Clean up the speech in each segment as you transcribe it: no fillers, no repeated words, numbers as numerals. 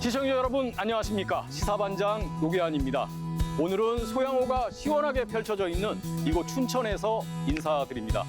시청자 여러분 안녕하십니까. 시사반장 노계한입니다. 오늘은 소양호가 시원하게 펼쳐져 있는 이곳 춘천에서 인사드립니다.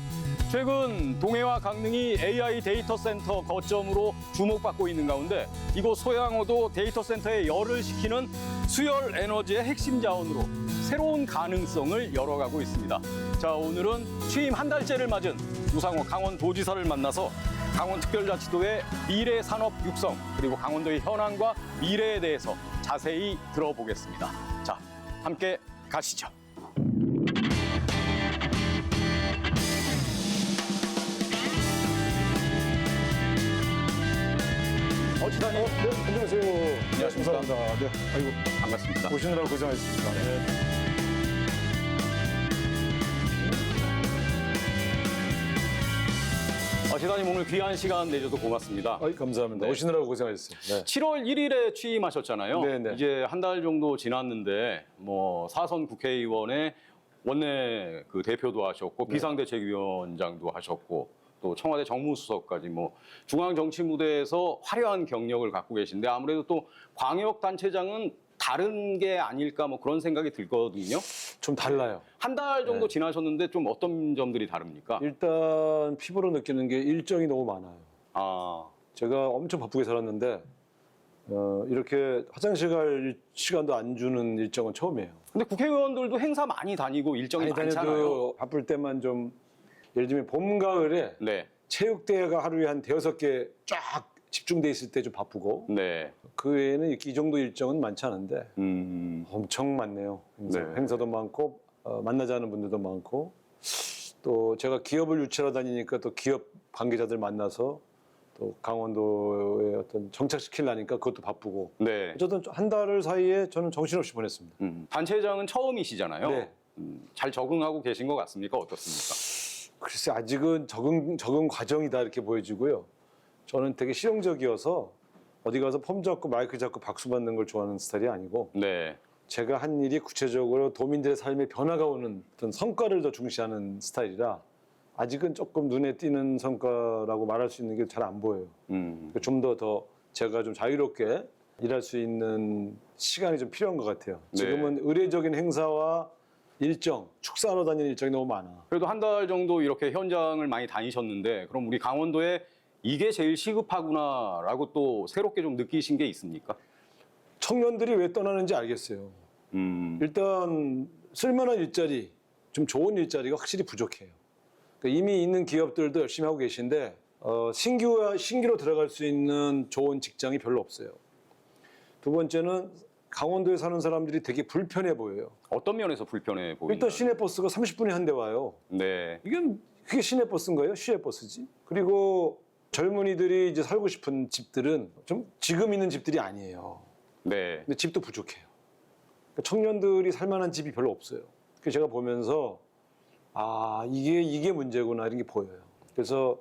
최근 동해와 강릉이 AI 데이터 센터 거점으로 주목받고 있는 가운데 이곳 소양호도 데이터 센터에 열을 식히는 수열 에너지의 핵심 자원으로 새로운 가능성을 열어가고 있습니다. 자, 오늘은 취임 한 달째를 맞은 우상호 강원도지사를 만나서 강원특별자치도의 미래 산업 육성 그리고 강원도의 현황과 미래에 대해서 자세히 들어보겠습니다. 자, 함께 가시죠. 지사님. 네, 안녕하세요. 안녕하십니까. 감사합니다. 네, 아이고, 반갑습니다. 오시느라고 고생하셨습니다. 네. 지사님 오늘 귀한 시간 내줘서 고맙습니다. 감사합니다. 네. 오시느라고 고생하셨어요. 네. 7월 1일에 취임하셨잖아요. 네네. 이제 한 달 정도 지났는데 뭐 사선 국회의원의 원내 그 대표도 하셨고 비상대책위원장도 하셨고 또 청와대 정무수석까지 뭐 중앙 정치 무대에서 화려한 경력을 갖고 계신데 아무래도 또 광역단체장은 다른 게 아닐까 뭐 그런 생각이 들거든요. 좀 달라요. 한 달 정도 지나셨는데 좀 어떤 점들이 다릅니까? 일단 피부로 느끼는 게 일정이 너무 많아요. 아, 제가 엄청 바쁘게 살았는데 이렇게 화장실 갈 시간도 안 주는 일정은 처음이에요. 근데 국회의원들도 행사 많이 다니고 일정이 아니, 많잖아요. 다녀도 바쁠 때만 좀 예를 들면 봄, 가을에 네, 체육대회가 하루에 한 5개 쫙 집중돼 있을 때 좀 바쁘고 네. 그 외에는 이 정도 일정은 많지 않은데 엄청 많네요. 네. 행사도 많고 만나자는 분들도 많고 또 제가 기업을 유치하러 다니니까 또 기업 관계자들 만나서 또 강원도에 어떤 정착시키려니까 그것도 바쁘고 네. 어쨌든 한 달 사이에 저는 정신없이 보냈습니다. 단체장은 처음이시잖아요. 네. 잘 적응하고 계신 것 같습니까? 어떻습니까? 글쎄 아직은 적응 과정이다 이렇게 보여지고요. 저는 되게 실용적이어서 어디 가서 폼 잡고 마이크 잡고 박수 받는 걸 좋아하는 스타일이 아니고 네. 제가 한 일이 구체적으로 도민들의 삶에 변화가 오는 어떤 성과를 더 중시하는 스타일이라 아직은 조금 눈에 띄는 성과라고 말할 수 있는 게 잘 안 보여요. 좀 더 제가 좀 자유롭게 일할 수 있는 시간이 좀 필요한 것 같아요. 네. 지금은 의례적인 행사와 일정, 축사하러 다니는 일정이 너무 많아. 그래도 한 달 정도 이렇게 현장을 많이 다니셨는데 그럼 우리 강원도에 이게 제일 시급하구나라고 또 새롭게 좀 느끼신 게 있습니까? 청년들이 왜 떠나는지 알겠어요. 일단 쓸만한 일자리, 좀 좋은 일자리가 확실히 부족해요. 그러니까 이미 있는 기업들도 열심히 하고 계신데 신규로 들어갈 수 있는 좋은 직장이 별로 없어요. 두 번째는 강원도에 사는 사람들이 되게 불편해 보여요. 어떤 면에서 불편해 보이나요? 일단 시내버스가 30분에 한 대 와요. 네. 그게 시내버스인가요? 시외버스지. 그리고 젊은이들이 이제 살고 싶은 집들은 좀 지금 있는 집들이 아니에요. 네. 근데 집도 부족해요. 그러니까 청년들이 살만한 집이 별로 없어요. 그래서 제가 보면서 이게 문제구나 이런 게 보여요. 그래서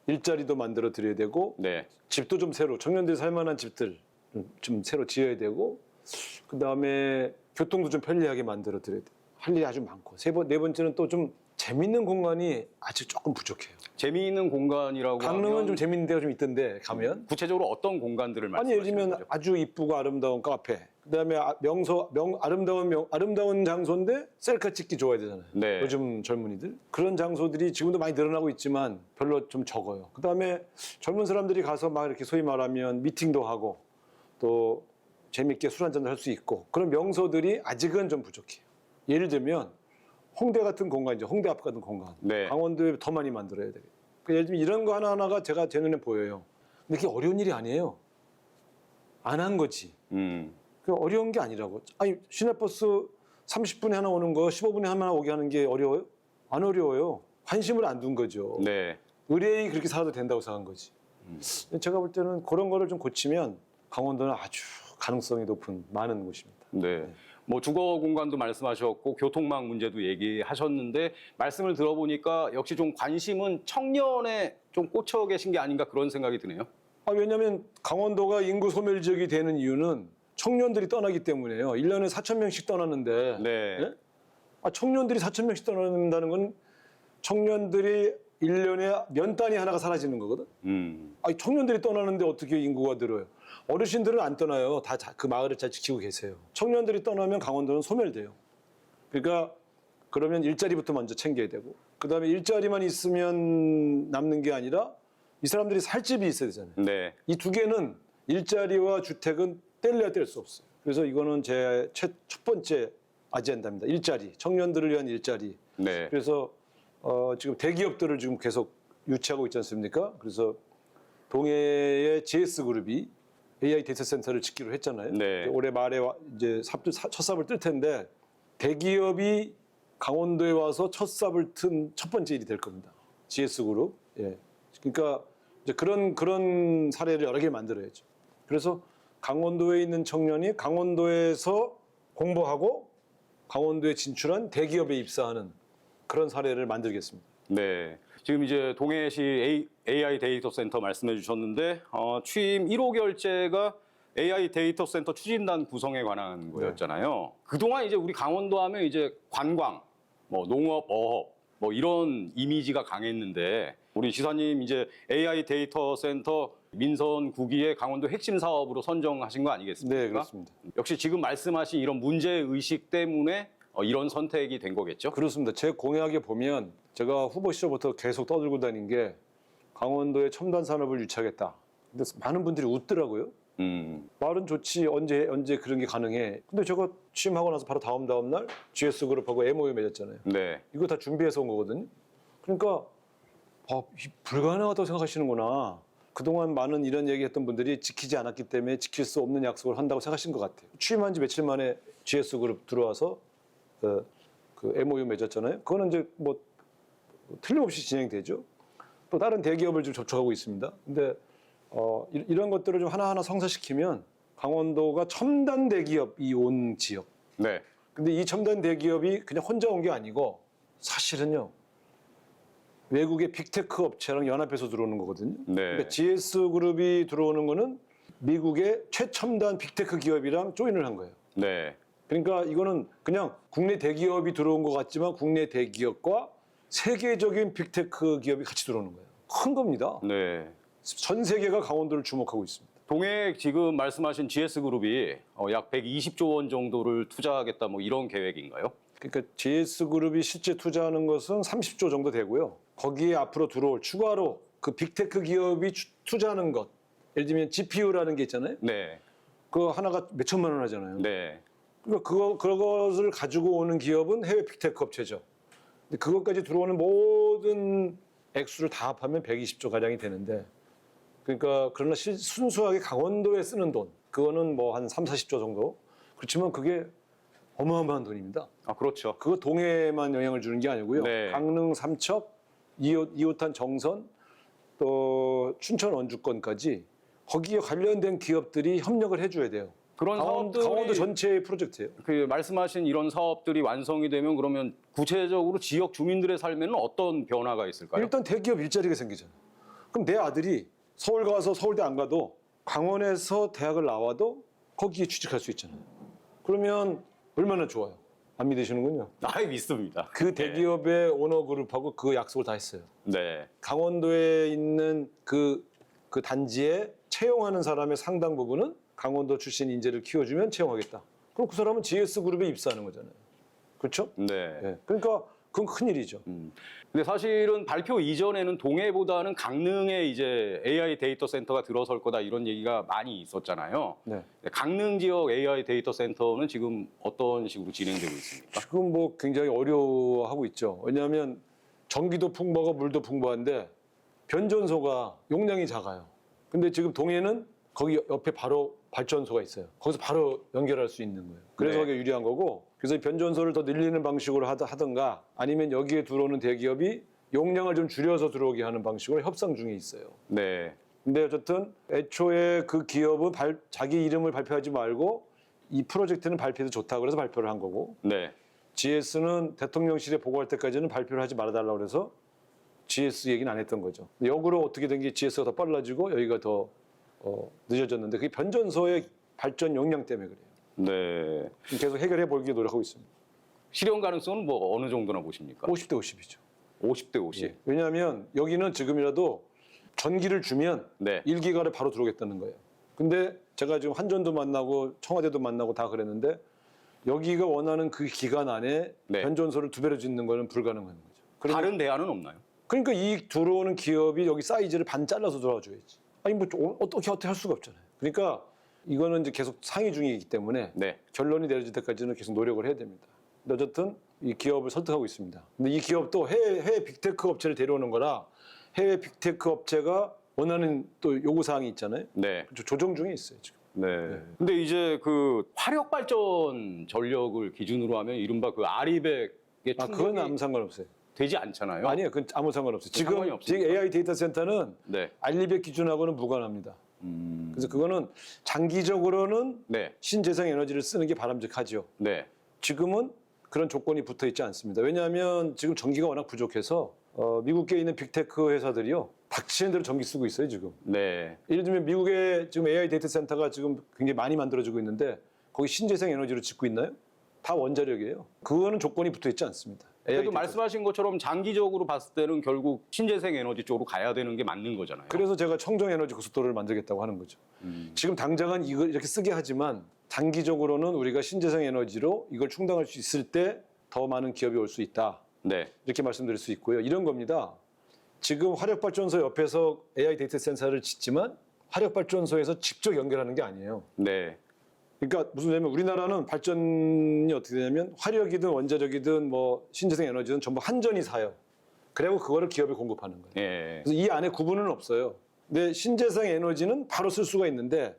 일자리도 만들어 드려야 되고 네. 집도 좀 새로 청년들이 살만한 집들 좀 새로 지어야 되고 그 다음에 교통도 좀 편리하게 만들어 드려야 돼요. 할 일이 아주 많고 네 번째는 또 좀 재밌는 공간이 아직 조금 부족해요. 재미있는 공간이라고 강릉은 하면 좀 재밌는 데가 좀 있던데 가면 구체적으로 어떤 공간들을 아니 예를 말씀하시는 들면 거죠? 아주 이쁘고 아름다운 카페 그다음에 아름다운 장소인데 셀카 찍기 좋아야 되잖아요. 네. 요즘 젊은이들 그런 장소들이 지금도 많이 늘어나고 있지만 별로 좀 적어요. 그다음에 젊은 사람들이 가서 막 이렇게 소위 말하면 미팅도 하고 또 재밌게 술 한잔도 할 수 있고 그런 명소들이 아직은 좀 부족해요. 예를 들면 홍대 같은 공간이죠. 홍대 앞 같은 공간. 네. 강원도에 더 많이 만들어야 되겠죠. 예를 들면 이런 거 하나하나가 제가 제 눈에 보여요. 근데 그게 어려운 일이 아니에요. 안 한 거지. 그 어려운 게 아니라고. 아니 시내버스 30분에 하나 오는 거 15분에 하나 오게 하는 게 어려워요? 안 어려워요. 관심을 안 둔 거죠. 네. 의뢰인이 그렇게 살아도 된다고 생각한 거지. 제가 볼 때는 그런 거를 좀 고치면 강원도는 아주 가능성이 높은 많은 곳입니다. 네. 뭐 주거 공간도 말씀하셨고 교통망 문제도 얘기하셨는데 말씀을 들어보니까 역시 좀 관심은 청년에 좀 꽂혀 계신 게 아닌가 그런 생각이 드네요. 왜냐하면 강원도가 인구 소멸 지역이 되는 이유는 청년들이 떠나기 때문에요. 1년에 4,000명씩 떠나는데 네. 청년들이 4,000명씩 떠난다는 건 청년들이 1년에 면 단위 하나가 사라지는 거거든. 청년들이 떠나는데 어떻게 인구가 늘어요? 어르신들은 안 떠나요. 다 그 마을을 잘 지키고 계세요. 청년들이 떠나면 강원도는 소멸돼요. 그러니까 그러면 일자리부터 먼저 챙겨야 되고 그다음에 일자리만 있으면 남는 게 아니라 이 사람들이 살 집이 있어야 되잖아요. 네. 이 두 개는 일자리와 주택은 뗄래야 뗄 수 없어요. 그래서 이거는 제 첫 번째 아젠다입니다. 일자리, 청년들을 위한 일자리. 네. 그래서 지금 대기업들을 지금 계속 유치하고 있지 않습니까? 그래서 동해의 GS그룹이 AI 데이터 센터를 짓기로 했잖아요. 네. 올해 말에 이제 첫 삽을 뜰 텐데 대기업이 강원도에 와서 첫 삽을 튼 첫 번째 일이 될 겁니다. GS그룹. 예. 그러니까 이제 그런 사례를 여러 개 만들어야죠. 그래서 강원도에 있는 청년이 강원도에서 공부하고 강원도에 진출한 대기업에 입사하는 그런 사례를 만들겠습니다. 네. 지금 이제 동해시 AI 데이터 센터 말씀해 주셨는데 취임 1호 결재가 AI 데이터 센터 추진단 구성에 관한 거였잖아요. 그동안 이제 우리 강원도 하면 이제 관광, 뭐 농업, 어업 뭐 이런 이미지가 강했는데 우리 지사님 이제 AI 데이터 센터 민선 9기의 강원도 핵심 사업으로 선정하신 거 아니겠습니까? 네, 그렇습니다. 역시 지금 말씀하신 이런 문제 의식 때문에 이런 선택이 된 거겠죠? 그렇습니다. 제 공약에 보면 제가 후보 시절부터 계속 떠들고 다닌 게 강원도에 첨단 산업을 유치하겠다. 근데 많은 분들이 웃더라고요. 말은 좋지 언제 그런 게 가능해. 근데 제가 취임하고 나서 바로 다음 날 GS그룹하고 MOU 맺었잖아요. 네. 이거 다 준비해서 온 거거든요. 그러니까 불가능하다고 생각하시는구나. 그동안 많은 이런 얘기했던 분들이 지키지 않았기 때문에 지킬 수 없는 약속을 한다고 생각하신 것 같아요. 취임한 지 며칠 만에 GS그룹 들어와서 그 MOU 맺었잖아요. 그거는 이제 뭐 틀림없이 진행되죠. 또 다른 대기업을 좀 접촉하고 있습니다. 근데 이런 것들을 좀 하나하나 성사시키면 강원도가 첨단 대기업이 온 지역. 네. 근데 이 첨단 대기업이 그냥 혼자 온 게 아니고 사실은요. 외국의 빅테크 업체랑 연합해서 들어오는 거거든요. 네. 그러니까 GS그룹이 들어오는 거는 미국의 최첨단 빅테크 기업이랑 조인을 한 거예요. 네. 그러니까 이거는 그냥 국내 대기업이 들어온 것 같지만 국내 대기업과 세계적인 빅테크 기업이 같이 들어오는 거예요. 큰 겁니다. 네. 전 세계가 강원도를 주목하고 있습니다. 동해 지금 말씀하신 GS그룹이 약 120조 원 정도를 투자하겠다 뭐 이런 계획인가요? 그러니까 GS그룹이 실제 투자하는 것은 30조 정도 되고요. 거기에 앞으로 들어올 추가로 그 빅테크 기업이 투자하는 것. 예를 들면 GPU라는 게 있잖아요. 네. 그거 하나가 몇 천만 원 하잖아요. 네. 그러니까 그것을 가지고 오는 기업은 해외 빅테크 업체죠. 근데 그것까지 들어오는 모든 액수를 다 합하면 120조 가량이 되는데 그러니까 그러나 순수하게 강원도에 쓰는 돈 그거는 뭐 한 3, 40조 정도. 그렇지만 그게 어마어마한 돈입니다. 아, 그렇죠. 그거 동해에만 영향을 주는 게 아니고요. 네. 강릉, 삼척, 이호탄 정선, 또 춘천 원주권까지 거기에 관련된 기업들이 협력을 해줘야 돼요. 그런 사업들이 강원도 전체의 프로젝트예요. 그 말씀하신 이런 사업들이 완성이 되면 그러면 구체적으로 지역 주민들의 삶에는 어떤 변화가 있을까요? 일단 대기업 일자리가 생기잖아요. 그럼 내 아들이 서울 가서 서울대 안 가도 강원에서 대학을 나와도 거기에 취직할 수 있잖아요. 그러면 얼마나 좋아요. 안 믿으시는군요. 아이, 믿습니다. 그 대기업의 오너그룹하고 그 약속을 다 했어요. 네. 강원도에 있는 그 단지에 채용하는 사람의 상당 부분은 강원도 출신 인재를 키워주면 채용하겠다. 그럼 그 사람은 GS그룹에 입사하는 거잖아요. 그렇죠? 네. 네. 그러니까 그건 큰일이죠. 근데 사실은 발표 이전에는 동해보다는 강릉에 이제 AI 데이터 센터가 들어설 거다 이런 얘기가 많이 있었잖아요. 네. 강릉 지역 AI 데이터 센터는 지금 어떤 식으로 진행되고 있습니까? 지금 뭐 굉장히 어려워하고 있죠. 왜냐하면 전기도 풍부하고 물도 풍부한데 변전소가 용량이 작아요. 근데 지금 동해는 거기 옆에 바로 발전소가 있어요. 거기서 바로 연결할 수 있는 거예요. 그래서 네. 그게 유리한 거고 그래서 변전소를 더 늘리는 방식으로 하든가 아니면 여기에 들어오는 대기업이 용량을 좀 줄여서 들어오게 하는 방식으로 협상 중에 있어요. 네. 근데 어쨌든 애초에 그 기업은 자기 이름을 발표하지 말고 이 프로젝트는 발표해도 좋다 그래서 발표를 한 거고 네. GS는 대통령실에 보고할 때까지는 발표를 하지 말아달라고 그래서 GS 얘기는 안 했던 거죠. 역으로 어떻게 된 게 GS가 더 빨라지고 여기가 더 늦어졌는데 그게 변전소의 발전 용량 때문에 그래요. 네. 계속 해결해 보기 노력하고 있습니다. 실현 가능성은 뭐 어느 정도나 보십니까? 50대 50이죠. 50대 50. 왜냐하면 여기는 지금이라도 전기를 주면 네. 1기가를 바로 들어오겠다는 거예요. 근데 제가 지금 한전도 만나고 청와대도 만나고 다 그랬는데 여기가 원하는 그 기간 안에 네. 변전소를 2배로 짓는 거는 불가능한 거죠. 그러니까, 다른 대안은 없나요? 그러니까 이익 들어오는 기업이 여기 사이즈를 반 잘라서 들어와줘야지. 아니 뭐 어떻게 할 수가 없잖아요. 그러니까 이거는 이제 계속 상의 중이기 때문에 네. 결론이 내려질 때까지는 계속 노력을 해야 됩니다. 근데 어쨌든 이 기업을 설득하고 있습니다. 근데 이 기업도 해외 빅테크 업체를 데려오는 거라 해외 빅테크 업체가 원하는 또 요구 사항이 있잖아요. 네. 조정 중에 있어요 지금. 네. 근데 이제 그 화력 발전 전력을 기준으로 하면 이른바 그 아리백의 아 충격이 그건 아무 상관없어요. 되지 않잖아요. 아니요, 그건 아무 상관없어요. 상관이 지금 없습니까? AI 데이터 센터는 네. 알리백 기준하고는 무관합니다. 그래서 그거는 장기적으로는 네. 신재생 에너지를 쓰는 게 바람직하죠. 네. 지금은 그런 조건이 붙어 있지 않습니다. 왜냐하면 지금 전기가 워낙 부족해서 미국에 있는 빅테크 회사들이요 닥치는 대로 전기 쓰고 있어요 지금. 네. 예를 들면 미국의 지금 AI 데이터 센터가 지금 굉장히 많이 만들어지고 있는데 거기 신재생 에너지로 짓고 있나요? 다 원자력이에요. 그거는 조건이 붙어 있지 않습니다. AI 그래도 데이터. 말씀하신 것처럼 장기적으로 봤을 때는 결국 신재생 에너지 쪽으로 가야 되는 게 맞는 거잖아요. 그래서 제가 청정 에너지 고속도로를 만들겠다고 하는 거죠. 지금 당장은 이걸 이렇게 쓰게 하지만 장기적으로는 우리가 신재생 에너지로 이걸 충당할 수 있을 때 더 많은 기업이 올 수 있다. 네. 이렇게 말씀드릴 수 있고요. 이런 겁니다. 지금 화력발전소 옆에서 AI 데이터 센서를 짓지만 화력발전소에서 직접 연결하는 게 아니에요. 네. 그러니까 무슨 얘기냐면 우리나라는 발전이 어떻게 되냐면 화력이든 원자력이든 뭐 신재생 에너지든 전부 한전이 사요. 그리고 그거를 기업에 공급하는 거예요. 예. 그래서 이 안에 구분은 없어요. 근데 신재생 에너지는 바로 쓸 수가 있는데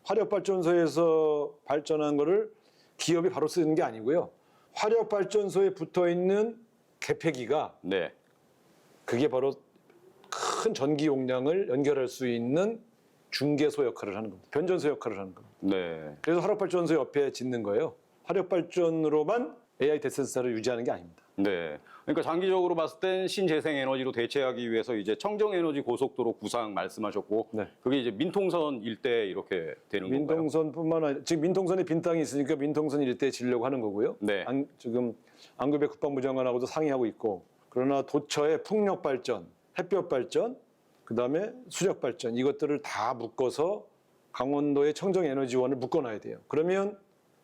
화력발전소에서 발전한 거를 기업이 바로 쓰는 게 아니고요. 화력발전소에 붙어 있는 개폐기가 네. 그게 바로 큰 전기 용량을 연결할 수 있는 중개소 역할을 하는 겁니다. 변전소 역할을 하는 겁니다. 네. 그래서 화력발전소 옆에 짓는 거예요. 화력발전으로만 AI 데이터센터를 유지하는 게 아닙니다. 네. 그러니까 장기적으로 봤을 땐 신재생 에너지로 대체하기 위해서 이제 청정 에너지 고속도로 구상 말씀하셨고 네. 그게 이제 민통선 일대 이렇게 되는 건가요? 민통선뿐만 아니라 지금 민통선에 빈 땅이 있으니까 민통선 일대에 지려고 하는 거고요. 네. 지금 안규백 국방부 장관하고도 상의하고 있고 그러나 도처의 풍력 발전, 햇볕 발전, 그다음에 수력 발전 이것들을 다 묶어서 강원도의 청정 에너지원을 묶어놔야 돼요. 그러면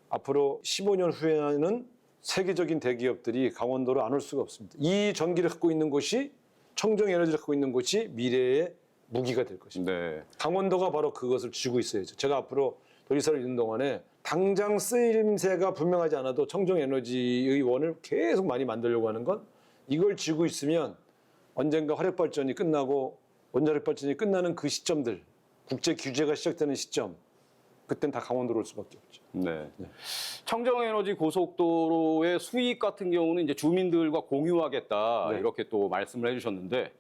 앞으로 15년 후에는 세계적인 대기업들이 강원도로 안 올 수가 없습니다. 이 전기를 갖고 있는 곳이 청정 에너지를 갖고 있는 곳이 미래의 무기가 될 것입니다. 네. 강원도가 바로 그것을 쥐고 있어야죠. 제가 앞으로 도지사를 있는 동안에 당장 쓰임새가 분명하지 않아도 청정 에너지의 원을 계속 많이 만들려고 하는 건 이걸 쥐고 있으면 언젠가 화력 발전이 끝나고 원자력 발전이 끝나는 그 시점들, 국제 규제가 시작되는 시점, 그땐 다 강원도로 올 수밖에 없죠. 네. 청정 에너지 고속도로의 수익 같은 경우는 이제 주민들과 공유하겠다 네. 이렇게 또 말씀을 해주셨는데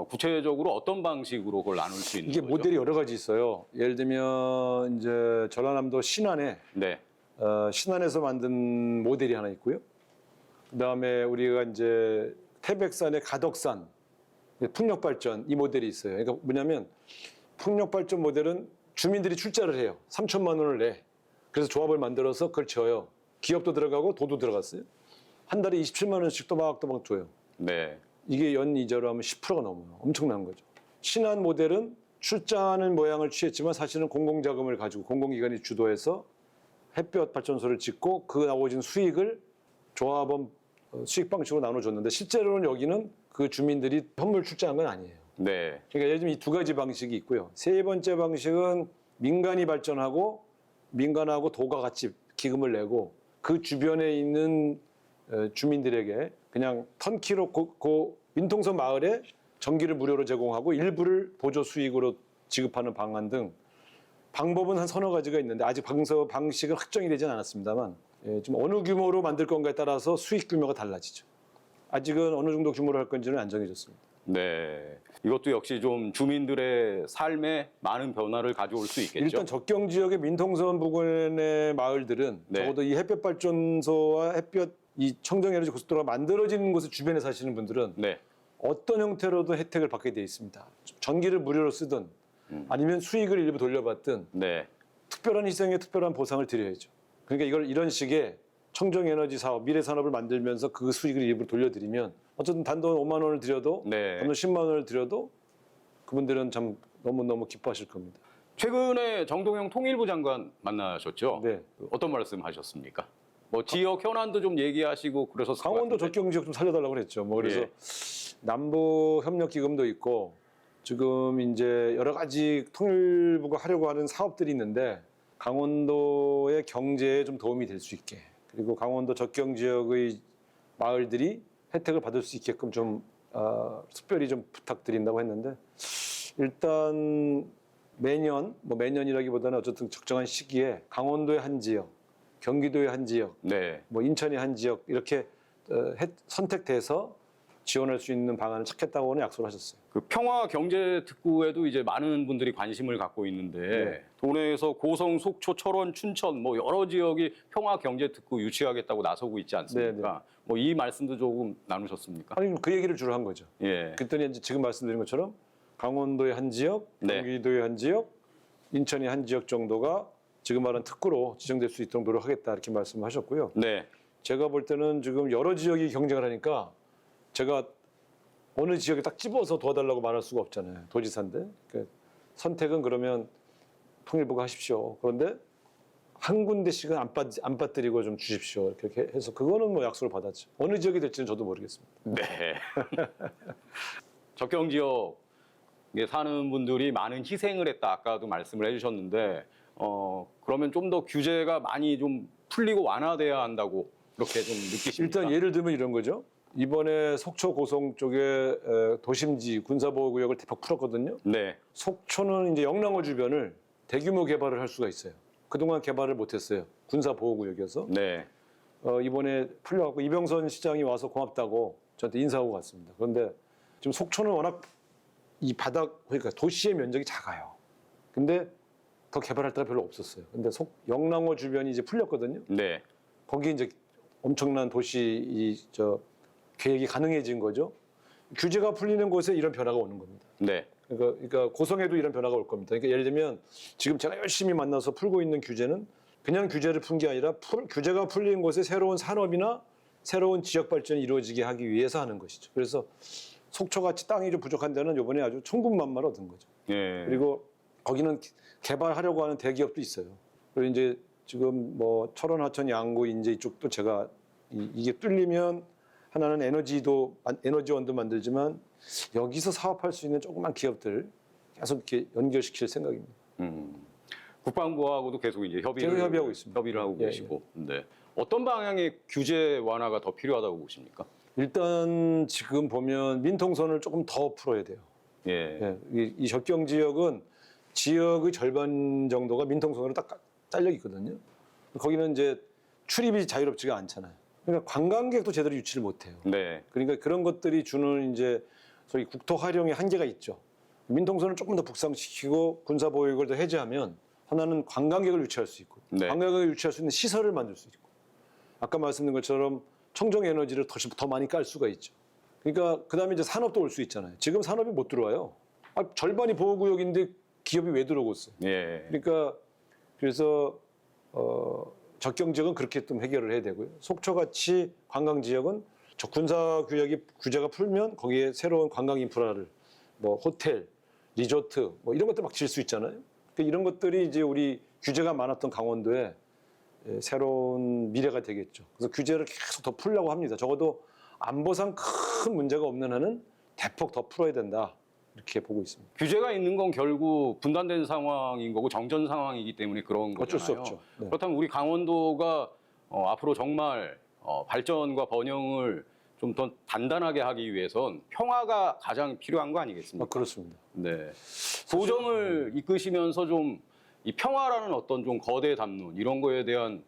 구체적으로 어떤 방식으로 그걸 나눌 수 있는 이게 거죠? 모델이 여러 가지 있어요. 예를 들면 이제 전라남도 신안에 네. 신안에서 만든 모델이 하나 있고요. 그다음에 우리가 이제 태백산의 가덕산 풍력 발전 이 모델이 있어요. 그러니까 뭐냐면 풍력 발전 모델은 주민들이 출자를 해요. 3천만 원을 내. 그래서 조합을 만들어서 그걸 지어요. 기업도 들어가고 도도 들어갔어요. 한 달에 27만 원씩 또박또박 줘요. 네. 이게 연 이자로 하면 10%가 넘어요. 엄청난 거죠. 신한 모델은 출자하는 모양을 취했지만 사실은 공공자금을 가지고 공공기관이 주도해서 햇볕 발전소를 짓고 그 나오진 수익을 조합원 수익 방식으로 나눠줬는데 실제로는 여기는 그 주민들이 현물 출자한 건 아니에요. 네. 그러니까 예를 들면 이 두 가지 방식이 있고요. 세 번째 방식은 민간이 발전하고 민간하고 도가 같이 기금을 내고 그 주변에 있는 주민들에게 그냥 턴키로 민통선 마을에 전기를 무료로 제공하고 일부를 보조 수익으로 지급하는 방안 등 방법은 한 서너 가지가 있는데 아직 방식은 확정이 되진 않았습니다만 좀 어느 규모로 만들 건가에 따라서 수익 규모가 달라지죠. 아직은 어느 정도 규모로 할 건지는 안 정해졌습니다. 네. 이것도 역시 좀 주민들의 삶에 많은 변화를 가져올 수 있겠죠. 일단 적경 지역의 민통선 부근의 마을들은 네. 적어도 이 햇볕 발전소와 햇볕 이 청정에너지 고속도로가 만들어지는 곳의 주변에 사시는 분들은 네. 어떤 형태로든 혜택을 받게 돼 있습니다. 전기를 무료로 쓰든 아니면 수익을 일부 돌려받든 네. 특별한 희생에 특별한 보상을 드려야죠. 그러니까 이걸 이런 식의 청정에너지 사업, 미래 산업을 만들면서 그 수익을 일부 돌려드리면 어쨌든 단돈 5만 원을 드려도 네. 단돈 10만 원을 드려도 그분들은 참 너무너무 기뻐하실 겁니다. 최근에 정동영 통일부 장관 만나셨죠? 네. 어떤 말씀 하셨습니까? 뭐 지역 현안도 좀 얘기하시고 그래서 강원도 적경 지역 좀 살려달라고 그랬죠. 뭐 그래서 예. 남북 협력 기금도 있고 지금 이제 여러 가지 통일부가 하려고 하는 사업들이 있는데 강원도의 경제에 좀 도움이 될 수 있게 그리고 강원도 적경 지역의 마을들이 혜택을 받을 수 있게끔 좀 특별히 좀 부탁드린다고 했는데 일단 매년이라기보다는 어쨌든 적정한 시기에 강원도의 한 지역, 경기도의 한 지역, 네. 뭐 인천의 한 지역 이렇게 선택돼서 지원할 수 있는 방안을 찾겠다고는 약속을 하셨어요. 그 평화 경제 특구에도 이제 많은 분들이 관심을 갖고 있는데 네. 도내에서 고성, 속초, 철원, 춘천 뭐 여러 지역이 평화 경제 특구 유치하겠다고 나서고 있지 않습니까? 뭐 이 말씀도 조금 나누셨습니까? 아니 그 얘기를 주로 한 거죠. 예. 그랬더니 이제 지금 말씀드린 것처럼 강원도의 한 지역, 네. 경기도의 한 지역, 인천의 한 지역 정도가 지금 말한 특구로 지정될 수 있도록 노력하겠다 이렇게 말씀하셨고요. 네. 제가 볼 때는 지금 여러 지역이 경쟁을 하니까 제가 어느 지역에 딱 집어서 도와달라고 말할 수가 없잖아요. 도지사인데. 그러니까 선택은 그러면 통일부가 하십시오. 그런데 한 군데씩은 안 빠뜨리고 좀 주십시오. 이렇게 해서 그거는 뭐 약속을 받았죠. 어느 지역이 될지는 저도 모르겠습니다. 네. 적경 지역에 사는 분들이 많은 희생을 했다. 아까도 말씀을 해주셨는데, 그러면 좀 더 규제가 많이 좀 풀리고 완화돼야 한다고 그렇게 좀 느끼십니까? 일단 예를 들면 이런 거죠. 이번에 속초 고성 쪽에 도심지 군사보호구역을 대폭 풀었거든요. 네. 속초는 이제 영랑호 주변을 대규모 개발을 할 수가 있어요. 그동안 개발을 못했어요. 군사보호구역이어서. 네. 이번에 풀려갖고 이병선 시장이 와서 고맙다고 저한테 인사하고 갔습니다. 그런데 지금 속초는 워낙 이 바닥, 그러니까 도시의 면적이 작아요. 근데 더 개발할 데가 별로 없었어요. 근데 영랑호 주변이 이제 풀렸거든요. 네. 거기 이제 엄청난 도시 계획이 가능해진 거죠. 규제가 풀리는 곳에 이런 변화가 오는 겁니다. 네. 그러니까 고성에도 이런 변화가 올 겁니다. 그러니까 예를 들면 지금 제가 열심히 만나서 풀고 있는 규제는 그냥 규제를 푼 게 아니라 규제가 풀린 곳에 새로운 산업이나 새로운 지역 발전이 이루어지게 하기 위해서 하는 것이죠. 그래서 속초같이 땅이 좀 부족한 데는 이번에 아주 천군만마를 얻은 거죠. 예. 그리고 거기는 개발하려고 하는 대기업도 있어요. 그리고 이제 지금 뭐 철원, 하천, 양구, 인제 이쪽도 제가 이게 뚫리면 하나는 에너지원도 만들지만 여기서 사업할 수 있는 조그만 기업들 계속 이렇게 연결시킬 생각입니다. 국방부하고도 계속 이제 제가 협의하고 있습니다. 협의를 하고 예, 계시고. 네. 어떤 방향의 규제 완화가 더 필요하다고 보십니까? 일단 지금 보면 민통선을 조금 더 풀어야 돼요. 예. 이 적경 지역은 지역의 절반 정도가 민통선으로 딱 잘려 있거든요. 거기는 이제 출입이 자유롭지가 않잖아요. 그러니까 관광객도 제대로 유치를 못해요. 네. 그러니까 그런 것들이 주는 이제 소위 국토 활용의 한계가 있죠. 민통선을 조금 더 북상시키고 군사보호구역을 더 해제하면 하나는 관광객을 유치할 수 있고 네. 관광객을 유치할 수 있는 시설을 만들 수 있고 아까 말씀드린 것처럼 청정 에너지를 더 많이 깔 수가 있죠. 그러니까 그다음에 이제 산업도 올 수 있잖아요. 지금 산업이 못 들어와요. 절반이 보호구역인데 기업이 왜 들어오고 있어요? 예. 그러니까 그래서 적경 지역은 그렇게 좀 해결을 해야 되고요. 속초같이 관광 지역은 저 군사 규제가 풀면 거기에 새로운 관광 인프라를 뭐 호텔, 리조트 뭐 이런 것들 막 지을 수 있잖아요. 그러니까 이런 것들이 이제 우리 규제가 많았던 강원도에 새로운 미래가 되겠죠. 그래서 규제를 계속 더 풀려고 합니다. 적어도 안보상 큰 문제가 없는 한은 대폭 더 풀어야 된다. 이렇게 보고 있습니다. 규제가 있는 건 결국 분단된 상황인 거고 정전 상황이기 때문에 그런 거잖아요. 어쩔 수 없죠. 네. 그렇다면 우리 강원도가 앞으로 정말 발전과 번영을 좀 더 단단하게 하기 위해선 평화가 가장 필요한 거 아니겠습니까? 그렇습니다. 네. 도정을 이끄시면서 좀 이 평화라는 어떤 좀 거대 담론 이런 거에 대한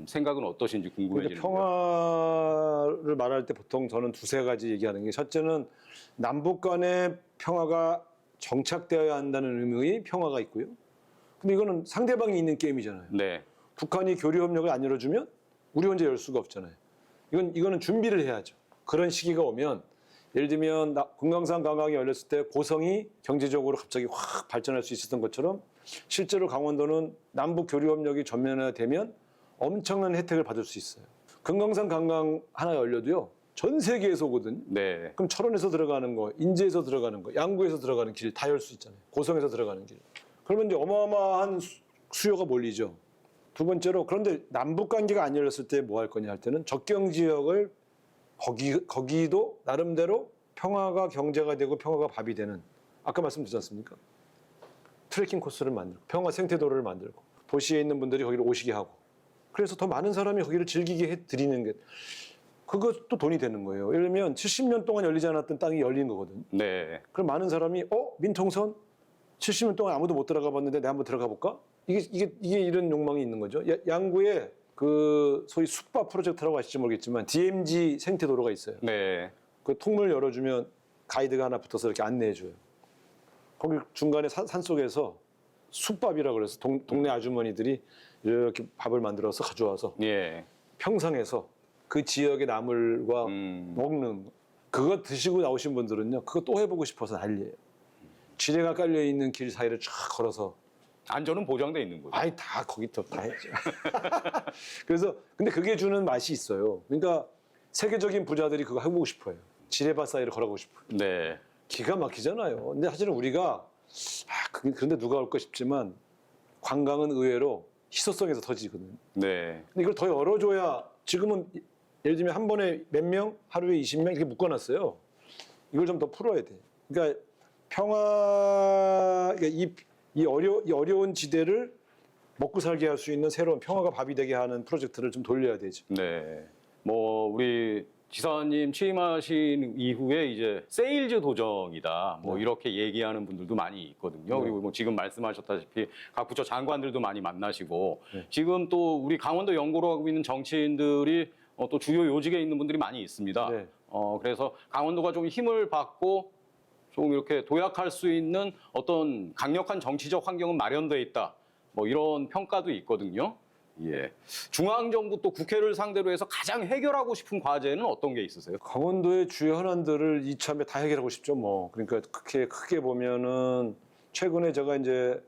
생각은 어떠신지 궁금해지는데요. 평화를 말할 때 보통 저는 두세 가지 얘기하는 게 첫째는 남북 간의 평화가 정착되어야 한다는 의미의 평화가 있고요. 근데 이거는 상대방이 있는 게임이잖아요. 네. 북한이 교류 협력을 안 열어주면 우리 혼자 열 수가 없잖아요. 이거는 준비를 해야죠. 그런 시기가 오면 예를 들면 금강산 관광이 열렸을 때 고성이 경제적으로 갑자기 확 발전할 수 있었던 것처럼 실제로 강원도는 남북 교류 협력이 전면화되면 엄청난 혜택을 받을 수 있어요. 금강산 관광 하나 열려도요. 전 세계에서 오거든요. 네. 그럼 철원에서 들어가는 거, 인제에서 들어가는 거, 양구에서 들어가는 길 다 열 수 있잖아요. 고성에서 들어가는 길. 그러면 이제 어마어마한 수요가 몰리죠. 두 번째로 그런데 남북 관계가 안 열렸을 때 뭐 할 거냐 할 때는 적경 지역을 거기도 나름대로 평화가 경제가 되고 평화가 밥이 되는 아까 말씀드렸지 않습니까? 트레킹 코스를 만들고 평화 생태도로를 만들고 도시에 있는 분들이 거기를 오시게 하고 그래서 더 많은 사람이 거기를 즐기게 해드리는 게 그것도 돈이 되는 거예요. 예를 들면 70년 동안 열리지 않았던 땅이 열린 거거든요. 네. 그럼 많은 사람이 민통선 70년 동안 아무도 못 들어가 봤는데 내가 한번 들어가 볼까? 이게 이런 욕망이 있는 거죠. 양구에 그 소위 숲밥 프로젝트라고 아실지 모르겠지만 DMZ 생태도로가 있어요. 네. 그 통문을 열어주면 가이드가 하나 붙어서 이렇게 안내해줘요. 거기 중간에 산속에서 숲밥이라고 그래서 동네 아주머니들이 이렇게 밥을 만들어서 가져와서 예. 평상에서 그 지역의 나물과 먹는 그거 드시고 나오신 분들은요. 그거 또 해보고 싶어서 난리예요. 지뢰가 깔려 있는 길 사이를 쫙 걸어서 안전은 보장돼 있는 거죠. 아이 다 거기 다 해야죠. 그래서 근데 그게 주는 맛이 있어요. 그러니까 세계적인 부자들이 그거 해보고 싶어요. 지뢰밭 사이를 걸어보고 싶어요. 네. 기가 막히잖아요. 근데 사실은 우리가 그런데 누가 올까 싶지만 관광은 의외로 희소성에서 터지거든요. 네. 근데 이걸 더 열어줘야 지금은 예를 들면 한 번에 몇 명, 하루에 20명 이렇게 묶어놨어요. 이걸 좀 더 풀어야 돼. 그러니까 평화, 그러니까 이 어려운 지대를 먹고 살게 할 수 있는 새로운 평화가 밥이 되게 하는 프로젝트를 좀 돌려야 되죠. 네. 뭐 우리 지사님 취임하신 이후에 이제 세일즈 도정이다. 뭐 네. 이렇게 얘기하는 분들도 많이 있거든요. 네. 그리고 뭐 지금 말씀하셨다시피 각 부처 장관들도 많이 만나시고 네. 지금 또 우리 강원도 연구로 하고 있는 정치인들이 또 주요 요직에 있는 분들이 많이 있습니다. 네. 그래서 강원도가 좀 힘을 받고 좀 이렇게 도약할 수 있는 어떤 강력한 정치적 환경은 마련돼 있다. 뭐 이런 평가도 있거든요. 예. 중앙정부 또 국회를 상대로 해서 가장 해결하고 싶은 과제는 어떤 게 있으세요? 강원도의 주요 현안들을 이참에 다 해결하고 싶죠. 뭐 그러니까 크게 보면은 최근에 제가 이제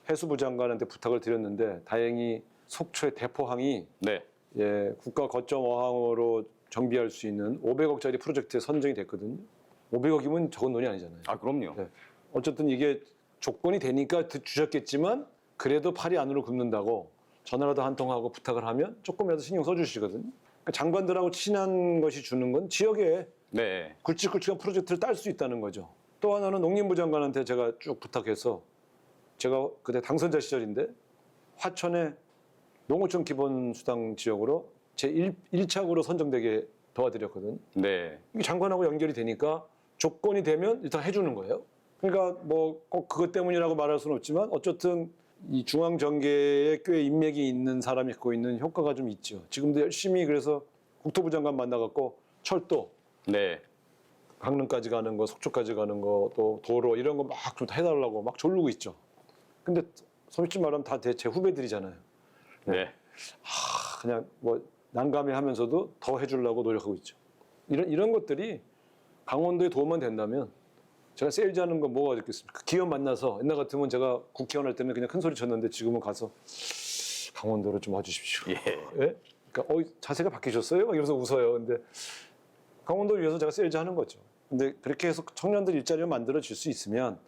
해수부 장관한테 부탁을 드렸는데 다행히 속초의 대포항이 네. 국가 거점 어항으로 정비할 수 있는 500억짜리 프로젝트에 선정이 됐거든요. 500억이면 적은 돈이 아니잖아요. 아, 그럼요. 네. 어쨌든 이게 조건이 되니까 주셨겠지만 그래도 팔이 안으로 굽는다고 전화라도 한 통하고 부탁을 하면 조금이라도 신경 써주시거든요. 그러니까 장관들하고 친한 것이 주는 건 지역에 네. 굵직굵직한 프로젝트를 딸 수 있다는 거죠. 또 하나는 농림부 장관한테 제가 쭉 부탁해서 제가 그때 당선자 시절인데 화천에 농어촌 기본수당 지역으로 제 1착으로 선정되게 도와드렸거든요. 네. 이게 장관하고 연결이 되니까 조건이 되면 일단 해주는 거예요. 그러니까 뭐 꼭 그것 때문이라고 말할 수는 없지만 어쨌든 이 중앙 정계에 꽤 인맥이 있는 사람이 갖고 있는 효과가 좀 있죠. 지금도 열심히 그래서 국토부 장관 만나갖고 철도, 네. 강릉까지 가는 거, 속초까지 가는 거, 또 도로 이런 거 막 좀 해달라고 막 조르고 있죠. 근데 솔직히 말하면 다 제 후배들이잖아요. 네. 그냥 뭐 난감해하면서도 더 해주려고 노력하고 있죠. 이런 것들이 강원도에 도움만 된다면 제가 세일즈하는 건 뭐가 있겠습니까? 기업 만나서 옛날 같으면 제가 국회의원 할 때는 그냥 큰 소리 쳤는데 지금은 가서 강원도로 좀 와주십시오. 예? 그러니까 자세가 바뀌셨어요? 막 이러면서 웃어요. 근데 강원도를 위해서 제가 세일즈하는 거죠. 근데 그렇게 해서 청년들 일자리를 만들어질 수 있으면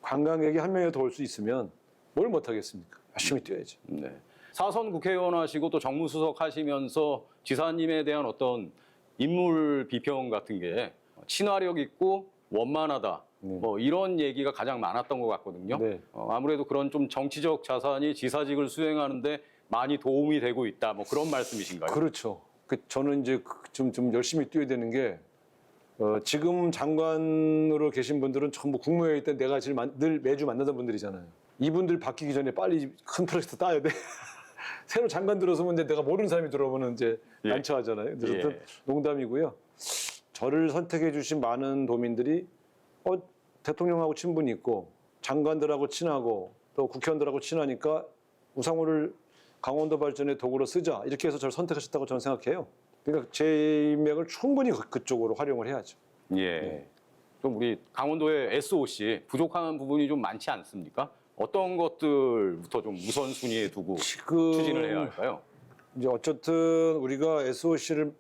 관광객이 한 명이라도 더 올 수 있으면 뭘 못하겠습니까? 열심히 뛰어야지. 네. 사선 국회의원 하시고 또 정무수석 하시면서 지사님에 대한 어떤 인물 비평 같은 게 친화력 있고 원만하다. 뭐 이런 얘기가 가장 많았던 것 같거든요. 네. 아무래도 그런 좀 정치적 자산이 지사직을 수행하는데 많이 도움이 되고 있다. 뭐 그런 말씀이신가요? 그렇죠. 저는 이제 좀 열심히 뛰어야 되는 게 지금 장관으로 계신 분들은 전부 국무회의 때 내가 늘 매주 만나던 분들이잖아요. 이분들 바뀌기 전에 빨리 큰 프로젝트 따야 돼. 새로 장관 들어서면 이제 내가 모르는 사람이 들어오면 이제 난처하잖아요. 그래서 농담이고요. 저를 선택해 주신 많은 도민들이 대통령하고 친분이 있고 장관들하고 친하고 또 국회의원들하고 친하니까 우상호를 강원도 발전의 도구로 쓰자 이렇게 해서 저를 선택하셨다고 저는 생각해요. 그러니까 제 인맥을 충분히 그쪽으로 활용을 해야죠. 예. 네. 좀 우리 강원도의 SOC 부족한 부분이 좀 많지 않습니까? 어떤 것들부터 좀 우선순위에 두고 지금 추진을 해야 할까요? 이제 어쨌든 우리가 SOC를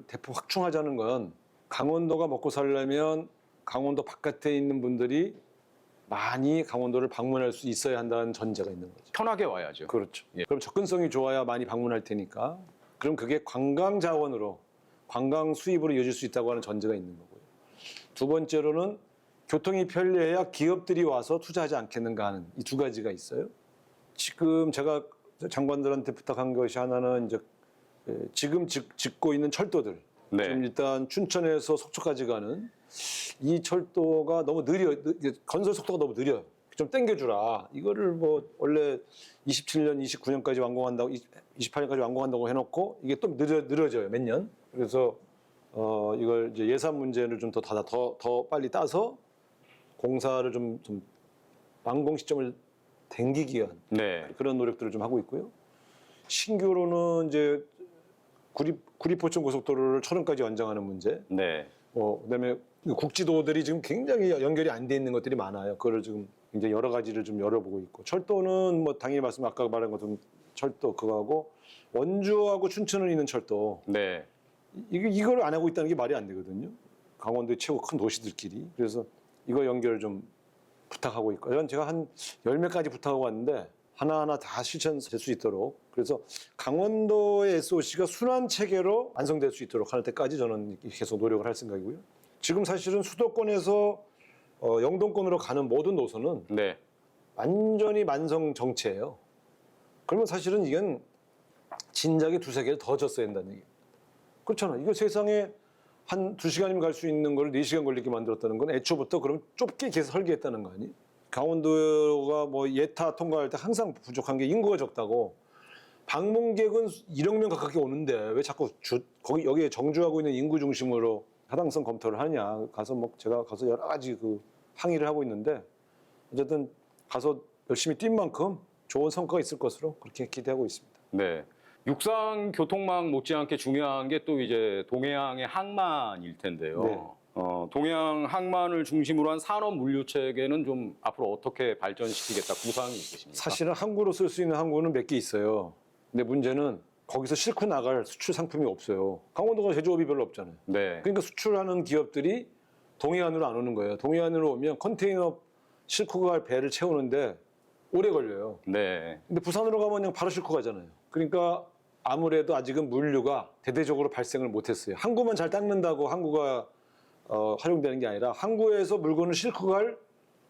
대폭 확충하자는 건 강원도가 먹고 살려면 강원도 바깥에 있는 분들이 많이 강원도를 방문할 수 있어야 한다는 전제가 있는 거죠. 편하게 와야죠. 그렇죠. 예. 그럼 접근성이 좋아야 많이 방문할 테니까. 그럼 그게 관광 자원으로, 관광 수입으로 이어질 수 있다고 하는 전제가 있는 거고요. 두 번째로는 교통이 편리해야 기업들이 와서 투자하지 않겠는가 하는 이 두 가지가 있어요. 지금 제가 장관들한테 부탁한 것이 하나는 이제 지금 짓고 있는 철도들. 네. 지금 일단 춘천에서 속초까지 가는 이 철도가 너무 건설 속도가 너무 느려요. 좀 땡겨주라. 이거를 뭐 원래 27년, 29년까지 완공한다고, 28년까지 완공한다고 해놓고 이게 또 늘어져요. 몇 년. 그래서 이걸 이제 예산 문제를 좀 더 빨리 따서 공사를 좀 완공 시점을 당기기 위한 네. 그런 노력들을 좀 하고 있고요. 신규로는 이제 구리포천 고속도로를 철원까지 연장하는 문제. 네. 그다음에 국지도들이 지금 굉장히 연결이 안 돼 있는 것들이 많아요. 그거를 지금 굉장히 여러 가지를 좀 열어보고 있고, 철도는 뭐 당연히 아까 말한 것처럼 철도 그거하고 원주하고 춘천을 잇는 철도. 네. 이걸 안 하고 있다는 게 말이 안 되거든요. 강원도의 최고 큰 도시들끼리. 그래서 이거 연결을 좀 부탁하고 있고, 이건 제가 한 10매까지 부탁하고 왔는데 하나하나 다 실천될 수 있도록, 그래서 강원도의 SOC가 순환 체계로 완성될 수 있도록 하는 때까지 저는 계속 노력을 할 생각이고요. 지금 사실은 수도권에서 영동권으로 가는 모든 노선은 네. 완전히 만성 정체예요. 그러면 사실은 이건 진작에 두세 개를 더 졌어야 한다는 얘기예요. 그렇잖아. 이거 세상에 한 2시간이면 갈 수 있는 걸 4시간 걸리게 만들었다는 건 애초부터 그럼 좁게 계속 설계했다는 거 아니에요? 강원도가 뭐 예타 통과할 때 항상 부족한 게 인구가 적다고. 방문객은 1억 명 가깝게 오는데 왜 자꾸 여기에 정주하고 있는 인구 중심으로 타당성 검토를 하냐. 제가 가서 여러 가지 항의를 하고 있는데, 어쨌든 가서 열심히 뛴 만큼 좋은 성과가 있을 것으로 그렇게 기대하고 있습니다. 네. 육상 교통망 못지않게 중요한 게 또 이제 동해안의 항만일 텐데요. 네. 동해안 항만을 중심으로 한 산업 물류 체계는 좀 앞으로 어떻게 발전시키겠다 구상이 있으십니까? 사실은 항구로 쓸 수 있는 항구는 몇 개 있어요. 근데 문제는 거기서 싣고 나갈 수출 상품이 없어요. 강원도가 제조업이 별로 없잖아요. 네. 그러니까 수출하는 기업들이 동해안으로 안 오는 거예요. 동해안으로 오면 컨테이너 싣고 갈 배를 채우는데 오래 걸려요. 네. 근데 부산으로 가면 그냥 바로 싣고 가잖아요. 그러니까 아무래도 아직은 물류가 대대적으로 발생을 못했어요. 항구만 잘 닦는다고 항구가 활용되는 게 아니라 항구에서 물건을 싣고 갈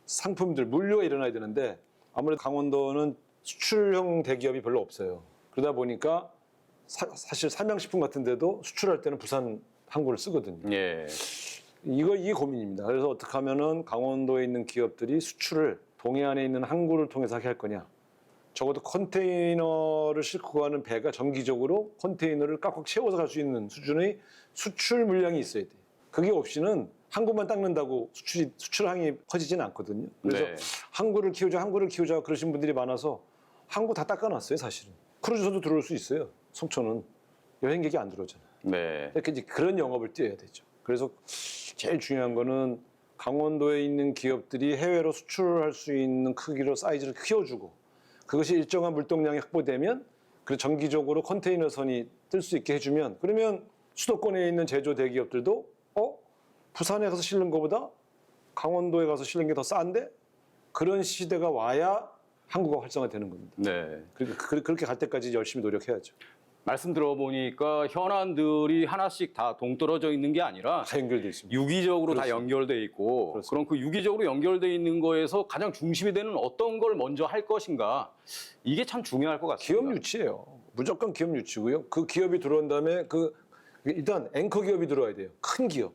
상품들, 물류가 일어나야 되는데 아무래도 강원도는 수출형 대기업이 별로 없어요. 그러다 보니까 사실 삼양식품 같은 데도 수출할 때는 부산 항구를 쓰거든요. 예. 이게 고민입니다. 그래서 어떻게 하면은 강원도에 있는 기업들이 수출을 동해안에 있는 항구를 통해서 하게 할 거냐. 적어도 컨테이너를 싣고 가는 배가 정기적으로 컨테이너를 꽉꽉 채워서 갈 수 있는 수준의 수출 물량이 있어야 돼요. 그게 없이는 항구만 닦는다고 수출항이 커지지는 않거든요. 그래서 네. 항구를 키우자 그러신 분들이 많아서 항구 다 닦아놨어요, 사실은. 크루즈선도 들어올 수 있어요. 속초는 여행객이 안 들어오잖아요. 네. 이렇게 이제 그런 영업을 뛰어야 되죠. 그래서 제일 중요한 거는 강원도에 있는 기업들이 해외로 수출할 수 있는 크기로 사이즈를 키워주고, 그것이 일정한 물동량이 확보되면 그 정기적으로 컨테이너선이 뜰 수 있게 해주면, 그러면 수도권에 있는 제조 대기업들도 부산에 가서 실는 것보다 강원도에 가서 실는 게 더 싼데, 그런 시대가 와야 항구가 활성화되는 겁니다. 네. 그렇게 갈 때까지 열심히 노력해야죠. 말씀 들어보니까 현안들이 하나씩 다 동떨어져 있는 게 아니라 다 연결돼 있습니다. 유기적으로 다 그렇습니다. 연결돼 있고, 그렇습니다. 그럼 그 유기적으로 연결돼 있는 거에서 가장 중심이 되는 어떤 걸 먼저 할 것인가, 이게 참 중요할 것 같습니다. 기업 유치예요. 무조건 기업 유치고요. 그 기업이 들어온 다음에 일단 앵커 기업이 들어와야 돼요. 큰 기업.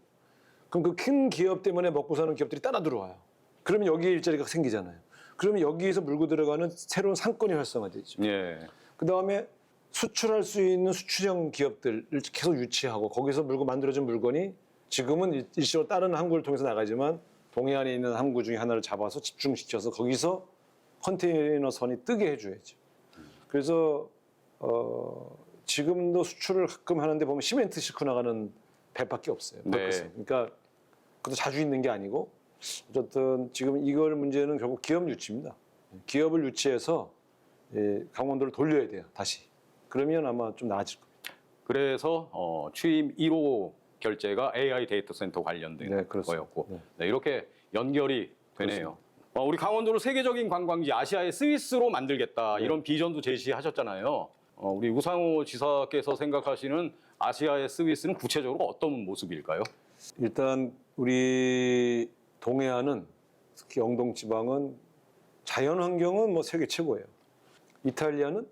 그럼 그 큰 기업 때문에 먹고 사는 기업들이 따라 들어와요. 그러면 여기에 일자리가 생기잖아요. 그러면 여기에서 물고 들어가는 새로운 상권이 활성화되죠. 예. 그 다음에 수출할 수 있는 수출형 기업들을 계속 유치하고, 거기서 만들어진 물건이 지금은 일시로 다른 항구를 통해서 나가지만 동해안에 있는 항구 중에 하나를 잡아서 집중시켜서 거기서 컨테이너선이 뜨게 해줘야죠. 그래서 지금도 수출을 가끔 하는데 보면 시멘트 싣고 나가는 배밖에 없어요. 네. 밖에서. 그러니까 그것도 자주 있는 게 아니고, 어쨌든 지금 이걸 문제는 결국 기업 유치입니다. 기업을 유치해서 강원도를 돌려야 돼요, 다시. 그러면 아마 좀 나아질 겁니다. 그래서 취임 1호 결제가 AI 데이터 센터 관련된 네, 그렇습니다. 거였고, 네. 네, 이렇게 연결이 되네요. 우리 강원도를 세계적인 관광지 아시아의 스위스로 만들겠다 네. 이런 비전도 제시하셨잖아요. 우리 우상호 지사께서 생각하시는 아시아의 스위스는 구체적으로 어떤 모습일까요? 일단 우리 동해안은 특히 영동 지방은 자연 환경은 뭐 세계 최고예요. 이탈리아는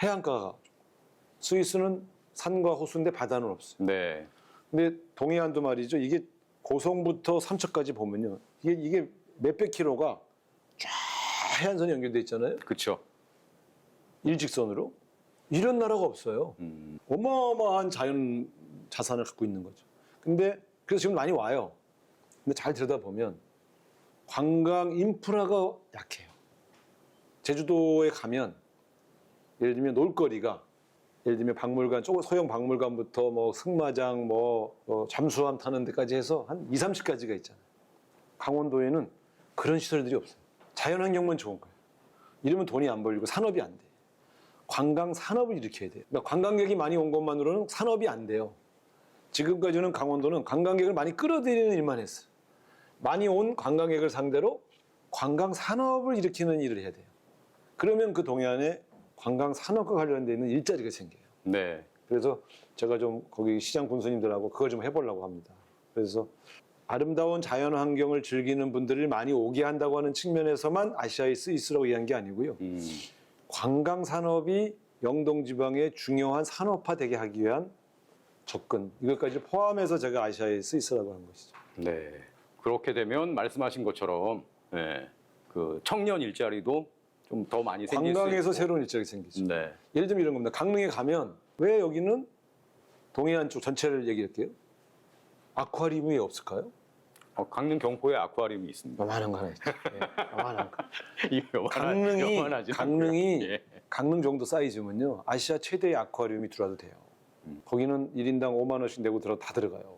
해안가가, 스위스는 산과 호수인데 바다는 없어요. 네. 근데 동해안도 말이죠. 이게 고성부터 삼척까지 보면요. 이게 몇백 킬로가 쫙 해안선이 연결돼 있잖아요. 그렇죠. 일직선으로. 이런 나라가 없어요. 어마어마한 자연 자산을 갖고 있는 거죠. 근데 그래서 지금 많이 와요. 근데 잘 들여다보면 관광 인프라가 약해요. 제주도에 가면 예를 들면 놀거리가 예를 들면 박물관, 소형 박물관부터 뭐 승마장, 잠수함 타는 데까지 해서 한 2, 30가지가 있잖아요. 강원도에는 그런 시설들이 없어요. 자연환경만 좋은 거예요. 이러면 돈이 안 벌리고 산업이 안 돼. 관광 산업을 일으켜야 돼요. 그러니까 관광객이 많이 온 것만으로는 산업이 안 돼요. 지금까지는 강원도는 관광객을 많이 끌어들이는 일만 했어요. 많이 온 관광객을 상대로 관광 산업을 일으키는 일을 해야 돼요. 그러면 그 동해안에 관광 산업과 관련되어 있는 일자리가 생겨요. 네. 그래서 제가 좀 거기 시장 군수님들하고 그걸 좀 해보려고 합니다. 그래서 아름다운 자연 환경을 즐기는 분들을 많이 오게 한다고 하는 측면에서만 아시아의 스위스라고 이해한 게 아니고요. 관광 산업이 영동 지방의 중요한 산업화되게 하기 위한 접근, 이것까지 포함해서 제가 아시아의 스위스라고 한 것이죠. 네. 그렇게 되면 말씀하신 것처럼 네. 그 청년 일자리도 좀 더 많이 생길 수 관광에서 있고. 새로운 일자리가 생기죠. 네. 예를 들면 이런 겁니다. 강릉에 가면 왜 여기는 동해안 쪽 전체를 얘기할게요. 아쿠아리움이 왜 없을까요? 강릉 경포에 아쿠아리움이 있습니다. 요만한 거 하나 있죠. 네, 요만한 거. 이거 요만하지 강릉이 않고요. 예. 강릉 정도 사이즈면요. 아시아 최대의 아쿠아리움이 들어와도 돼요. 거기는 1인당 5만 원씩 내고 다 들어가요.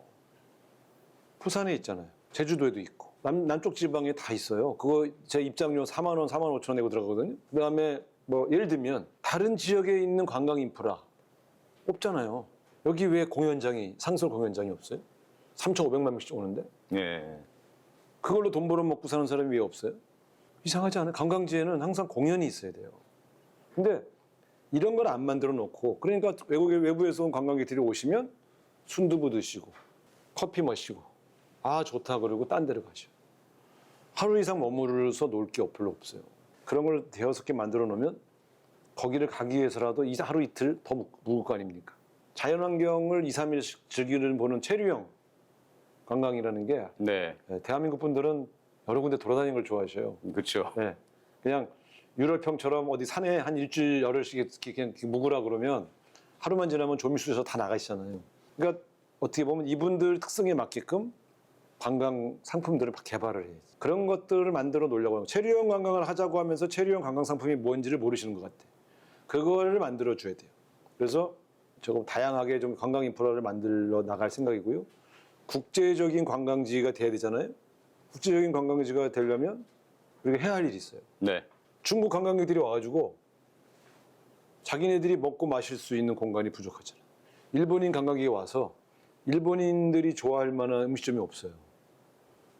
부산에 있잖아요. 제주도에도 있고. 남쪽 지방에 다 있어요. 그거 제 입장료 4만 원, 4만 5천 원 내고 들어가거든요. 그다음에 뭐 예를 들면 다른 지역에 있는 관광 인프라 없잖아요. 여기 왜 상설 공연장이 없어요? 3,500만 명씩 오는데 네. 그걸로 돈 벌어 먹고 사는 사람이 왜 없어요? 이상하지 않아요? 관광지에는 항상 공연이 있어야 돼요. 근데 이런 걸 안 만들어 놓고 그러니까 외부에서 온 관광객들이 오시면 순두부 드시고 커피 마시고 아 좋다 그러고 딴 데로 가죠. 하루 이상 머무르서 놀 게 별로 없어요. 그런 걸 대여섯 개 만들어 놓으면 거기를 가기 위해서라도 하루 이틀 더 묵을 거 아닙니까? 자연환경을 2, 3일 즐기는 보는 체류형 관광이라는 게 네. 대한민국 분들은 여러 군데 돌아다니는 걸 좋아하셔요. 그렇죠. 네. 그냥 유럽형처럼 어디 산에 한 일주일 열흘씩 이렇게 묵으라 그러면 하루만 지나면 조미수에서 다 나가시잖아요. 그러니까 어떻게 보면 이분들 특성에 맞게끔 관광 상품들을 개발을 해요. 그런 것들을 만들어 놓으려고 하고 체류형 관광을 하자고 하면서 체류형 관광 상품이 뭔지를 모르시는 것 같아요. 그거를 만들어 줘야 돼요. 그래서 조금 다양하게 좀 관광 인프라를 만들어 나갈 생각이고요. 국제적인 관광지가 돼야 되잖아요. 국제적인 관광지가 되려면 우리가 해야 할 일이 있어요. 네. 중국 관광객들이 와가지고 자기네들이 먹고 마실 수 있는 공간이 부족하잖아요. 일본인 관광객이 와서 일본인들이 좋아할 만한 음식점이 없어요.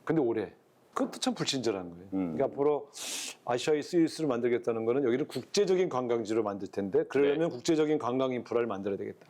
근데 올해 그것도 참 불친절한 거예요. 그러니까 앞으로 아시아의 스위스를 만들겠다는 거는 여기를 국제적인 관광지로 만들 텐데 그러려면 국제적인 관광 인프라를 만들어야 되겠다.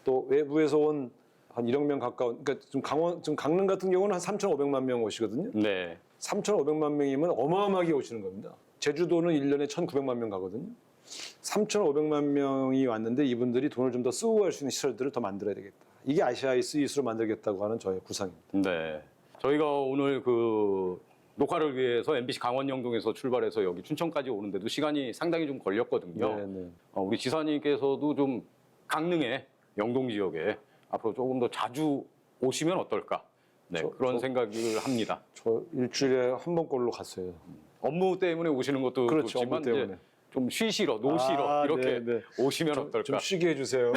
또 외부에서 온 한 1억 명 가까운, 그러니까 지금 강릉 같은 경우는 한 3,500만 명 오시거든요. 네. 3,500만 명이면 어마어마하게 오시는 겁니다. 제주도는 1년에 1,900만 명 가거든요. 3,500만 명이 왔는데 이분들이 돈을 좀 더 쓰고 갈 수 있는 시설들을 더 만들어야 되겠다. 이게 아시아의 스위스로 만들겠다고 하는 저의 구상입니다. 네. 저희가 오늘 그 녹화를 위해서 MBC 강원 영동에서 출발해서 여기 춘천까지 오는데도 시간이 상당히 좀 걸렸거든요. 네. 우리 지사님께서도 좀 강릉에 영동 지역에 앞으로 조금 더 자주 오시면 어떨까? 네, 그런 생각을 합니다. 저 일주일에 한 번꼴로 갔어요. 업무 때문에 오시는 것도 그렇죠, 좋지만 업무 때문에. 이제 좀 쉬시러, 노시러 이렇게 오시면 어떨까? 좀 쉬게 해주세요.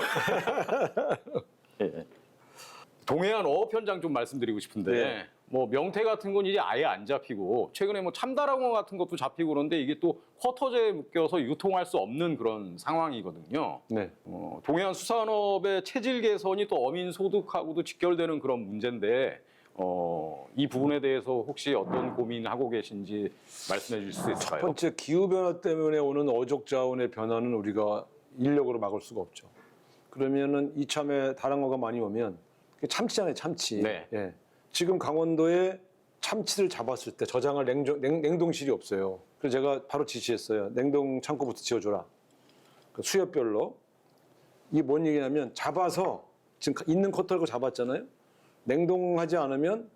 예. 동해안 어업 현장 좀 말씀드리고 싶은데 네. 뭐 명태 같은 건 이제 아예 안 잡히고 최근에 뭐 참다랑어 같은 것도 잡히고 그런데 이게 또 쿼터제에 묶여서 유통할 수 없는 그런 상황이거든요. 네. 동해안 수산업의 체질 개선이 또 어민 소득하고도 직결되는 그런 문제인데 이 부분에 대해서 혹시 어떤 고민하고 계신지 말씀해 주실 수 첫 있을까요? 번째 기후 변화 때문에 오는 어족 자원의 변화는 우리가 인력으로 막을 수가 없죠. 그러면은 이참에 다른 거가 많이 오면 참치잖아요, 참치. 네. 예. 지금 강원도에 참치를 잡았을 때 저장할 냉동실이 없어요. 그래서 제가 바로 지시했어요. 냉동 창고부터 지어줘라. 그 수협별로. 이게 뭔 얘기냐면 잡아서 지금 있는 커터를 잡았잖아요. 냉동하지 않으면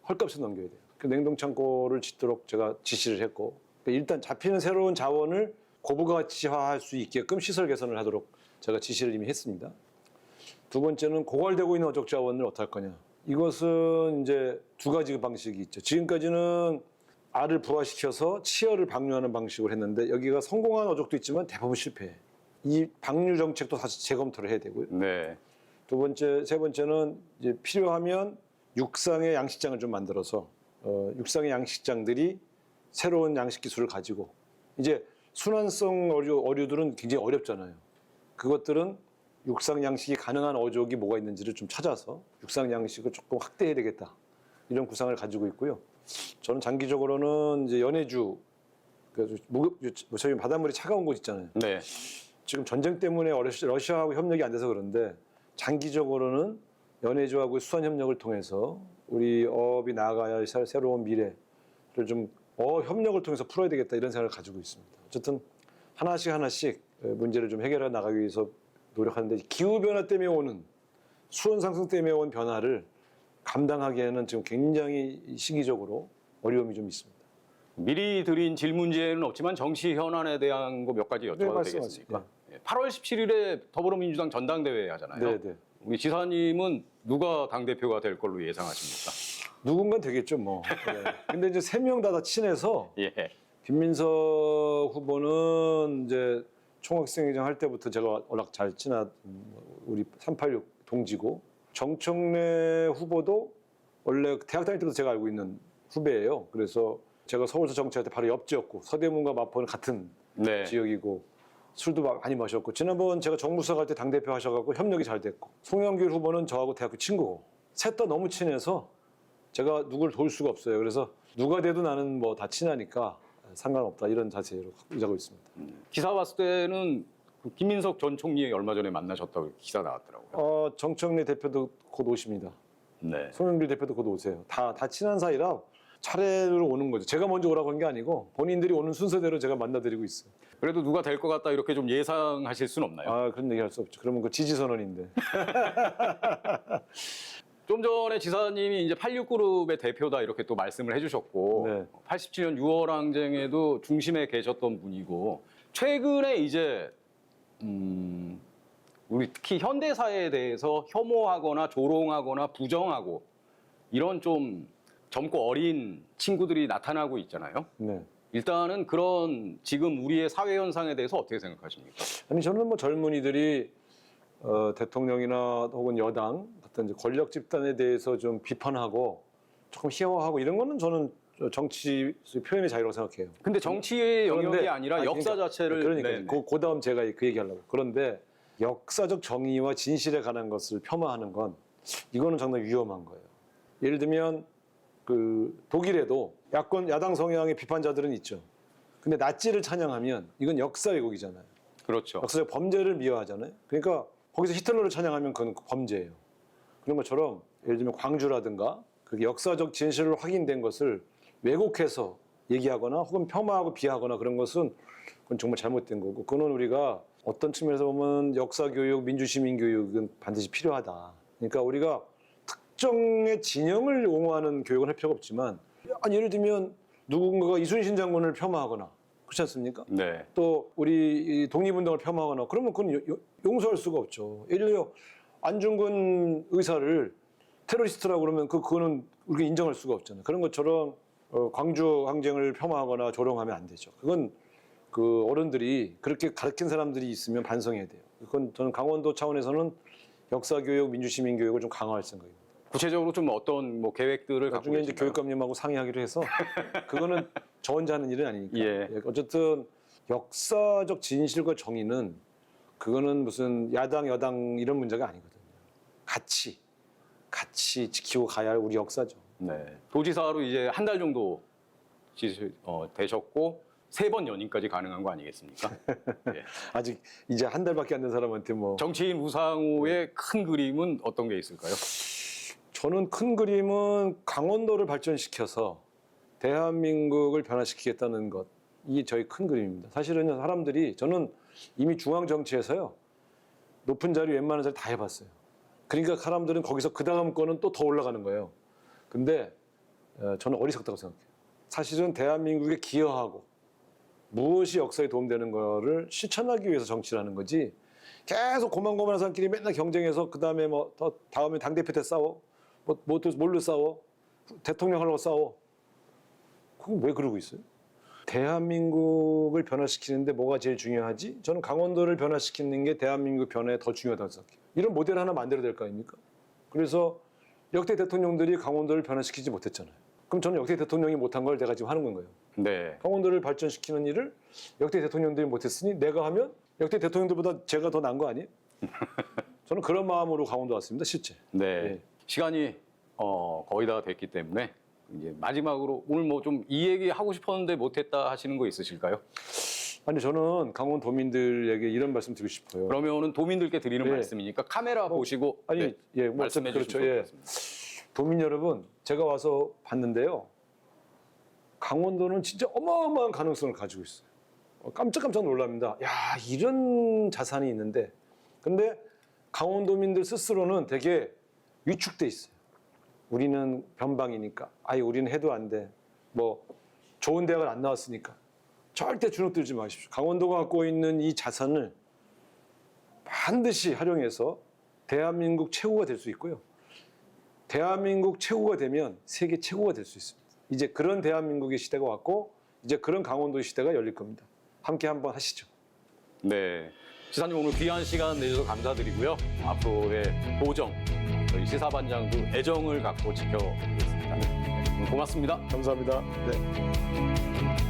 헐값에 넘겨야 돼요. 그 냉동 창고를 짓도록 제가 지시를 했고 일단 잡히는 새로운 자원을 고부가치화할 수 있게끔 시설 개선을 하도록 제가 지시를 이미 했습니다. 두 번째는 고갈되고 있는 어족 자원을 어떻게 할 거냐. 이것은 이제 두 가지 방식이 있죠. 지금까지는 알을 부화시켜서 치어를 방류하는 방식으로 했는데 여기가 성공한 어족도 있지만 대부분 실패해. 이 방류 정책도 다시 재검토를 해야 되고요. 네. 두 번째, 세 번째는 이제 필요하면 육상의 양식장을 좀 만들어서 육상의 양식장들이 새로운 양식 기술을 가지고 이제 순환성 어류들은 굉장히 어렵잖아요. 그것들은 육상 양식이 가능한 어족이 뭐가 있는지를 좀 찾아서 육상 양식을 조금 확대해야 되겠다. 이런 구상을 가지고 있고요. 저는 장기적으로는 이제 연해주, 저희 바닷물이 차가운 곳 있잖아요. 네. 지금 전쟁 때문에 러시아하고 협력이 안 돼서 그런데 장기적으로는 연해주하고 수산 협력을 통해서 우리 어업이 나아가야 할 새로운 미래를 좀 협력을 통해서 풀어야 되겠다 이런 생각을 가지고 있습니다. 어쨌든 하나씩 문제를 좀 해결해 나가기 위해서 노력하는데 기후 변화 때문에 오는 수온 상승 때문에 온 변화를 감당하기에는 지금 굉장히 시기적으로 어려움이 좀 있습니다. 미리 드린 질문지에는 없지만 정치 현안에 대한 거 몇 가지 여쭤봐도 말씀하세요. 되겠습니까? 8월 17일에 더불어민주당 전당대회 하잖아요. 네. 우리 지사님은 누가 당대표가 될 걸로 예상하십니까? 누군가 되겠죠, 뭐. 네. 근데 이제 세 명 다 친해서 예. 김민석 후보는 이제 총학생회장 할 때부터 제가 워낙 잘 친한 우리 386 동지고 정청래 후보도 원래 대학 다닐 때부터 제가 알고 있는 후배예요. 그래서 제가 서울서 정치할 때 바로 옆지였고 서대문과 마포는 같은 네. 지역이고 술도 많이 마셨고 지난번 제가 정무수사 갈 때 당대표 하셔갖고 협력이 잘 됐고 송영길 후보는 저하고 대학교 친구고 셋 다 너무 친해서 제가 누굴 도울 수가 없어요. 그래서 누가 돼도 나는 뭐 다 친하니까 상관없다 이런 자세로 유지하고 있습니다. 기사 봤을 때는 그 김민석 전 총리 얼마 전에 만나셨다고 기사 나왔더라고요. 정청래 대표도 곧 오십니다. 네. 송영길 대표도 곧 오세요. 다 친한 사이라 차례로 오는 거죠. 제가 먼저 오라고 한 게 아니고 본인들이 오는 순서대로 제가 만나드리고 있어요. 그래도 누가 될 것 같다 이렇게 좀 예상하실 수는 없나요? 그런 얘기 할 수 없죠. 그러면 그 지지선언인데. 좀 전에 지사님이 이제 86그룹의 대표다 이렇게 또 말씀을 해주셨고 네. 87년 6월 항쟁에도 중심에 계셨던 분이고 최근에 이제 우리 특히 현대사에 대해서 혐오하거나 조롱하거나 부정하고 이런 좀 젊고 어린 친구들이 나타나고 있잖아요. 네. 일단은 그런 지금 우리의 사회 현상에 대해서 어떻게 생각하십니까? 아니 저는 뭐 젊은이들이 대통령이나 혹은 여당 어떤 이제 권력 집단에 대해서 좀 비판하고 조금 희화하고 이런 거는 저는 정치 표현의 자유라고 생각해요. 근데 정치의 영역이 그런데, 아니라 역사 그러니까, 자체를 그러니까 네네. 그 다음 제가 그 얘기하려고. 그런데 역사적 정의와 진실에 관한 것을 폄하하는 건 이거는 상당히 위험한 거예요. 예를 들면 그 독일에도 야당 성향의 비판자들은 있죠. 근데 나치를 찬양하면 이건 역사 왜곡이잖아요. 그렇죠. 역사적 범죄를 미화하잖아요. 그러니까 거기서 히틀러를 찬양하면 그건 범죄예요. 그런 것처럼 예를 들면 광주라든가 그게 역사적 진실로 확인된 것을 왜곡해서 얘기하거나 혹은 폄하하고 비하하거나 그런 것은 그건 정말 잘못된 거고 그거는 우리가 어떤 측면에서 보면 역사교육, 민주시민교육은 반드시 필요하다. 그러니까 우리가 특정의 진영을 옹호하는 교육은 할 필요가 없지만 예를 들면 누군가가 이순신 장군을 폄하하거나 그렇지 않습니까? 네. 또 우리 독립운동을 폄하하거나 그러면 그건 용서할 수가 없죠. 예를 들어 안중근 의사를 테러리스트라고 그러면 그거는 우리가 인정할 수가 없잖아요. 그런 것처럼 광주 항쟁을 폄하하거나 조롱하면 안 되죠. 그건 그 어른들이 그렇게 가르친 사람들이 있으면 반성해야 돼요. 그건 저는 강원도 차원에서는 역사교육, 민주시민교육을 좀 강화할 생각입니다. 구체적으로 좀 어떤 뭐 계획들을 갖고 나중에 이제 계신가요? 교육감님하고 상의하기로 해서 그거는 저 혼자 하는 일은 아니니까. 예. 어쨌든 역사적 진실과 정의는 그거는 무슨 야당, 여당 이런 문제가 아니거든요. 같이 지키고 가야 할 우리 역사죠. 네. 도지사로 이제 한 달 정도 되셨고 3번 연임까지 가능한 거 아니겠습니까? 예. 아직 이제 한 달밖에 안 된 사람한테 뭐 정치인 우상호의 큰 그림은 어떤 게 있을까요? 저는 큰 그림은 강원도를 발전시켜서 대한민국을 변화시키겠다는 것. 이게 저희 큰 그림입니다. 사실은 사람들이 저는 이미 중앙 정치에서요. 높은 자리 웬만한 자리 다 해봤어요. 그러니까 사람들은 거기서 그 다음 거는 또 더 올라가는 거예요. 근데 저는 어리석다고 생각해요. 사실은 대한민국에 기여하고 무엇이 역사에 도움되는 거를 실천하기 위해서 정치를 하는 거지. 계속 고만고만한 사람끼리 맨날 경쟁해서 그 다음에 뭐 더 다음에 당대표 때 싸워. 뭘로 싸워? 대통령 하려고 싸워. 그건 왜 그러고 있어요? 대한민국을 변화시키는데 뭐가 제일 중요하지? 저는 강원도를 변화시키는 게 대한민국 변화에 더 중요하다고 생각해요. 이런 모델 하나 만들어야 될 거 아닙니까? 그래서 역대 대통령들이 강원도를 변화시키지 못했잖아요. 그럼 저는 역대 대통령이 못한 걸 내가 지금 하는 건가요? 네. 강원도를 발전시키는 일을 역대 대통령들이 못했으니 내가 하면 역대 대통령들보다 제가 더 나은 거 아니에요? 저는 그런 마음으로 강원도 왔습니다, 실제. 네. 예. 시간이 거의 다 됐기 때문에 이제 마지막으로 오늘 뭐 좀 이 얘기 하고 싶었는데 못했다 하시는 거 있으실까요? 아니 저는 강원도민들에게 이런 말씀 드리고 싶어요. 그러면은 도민들께 드리는 예. 말씀이니까 카메라 보시고 아니 네, 예, 뭐 말씀해 그렇죠. 주시면 예. 좋겠습니다. 도민 여러분, 제가 와서 봤는데요. 강원도는 진짜 어마어마한 가능성을 가지고 있어요. 깜짝깜짝 놀랍니다. 야, 이런 자산이 있는데. 근데 강원도민들 스스로는 되게 위축돼 있어요. 우리는 변방이니까. 아예 우리는 해도 안 돼. 뭐 좋은 대학을 안 나왔으니까. 절대 주눅들지 마십시오. 강원도가 갖고 있는 이 자산을 반드시 활용해서 대한민국 최고가 될 수 있고요. 대한민국 최고가 되면 세계 최고가 될 수 있습니다. 이제 그런 대한민국의 시대가 왔고 이제 그런 강원도의 시대가 열릴 겁니다. 함께 한번 하시죠. 네. 지사님 오늘 귀한 시간 내주셔서 감사드리고요. 앞으로의 도정, 저희 시사반장도 애정을 갖고 지켜보겠습니다. 네, 고맙습니다. 감사합니다. 네.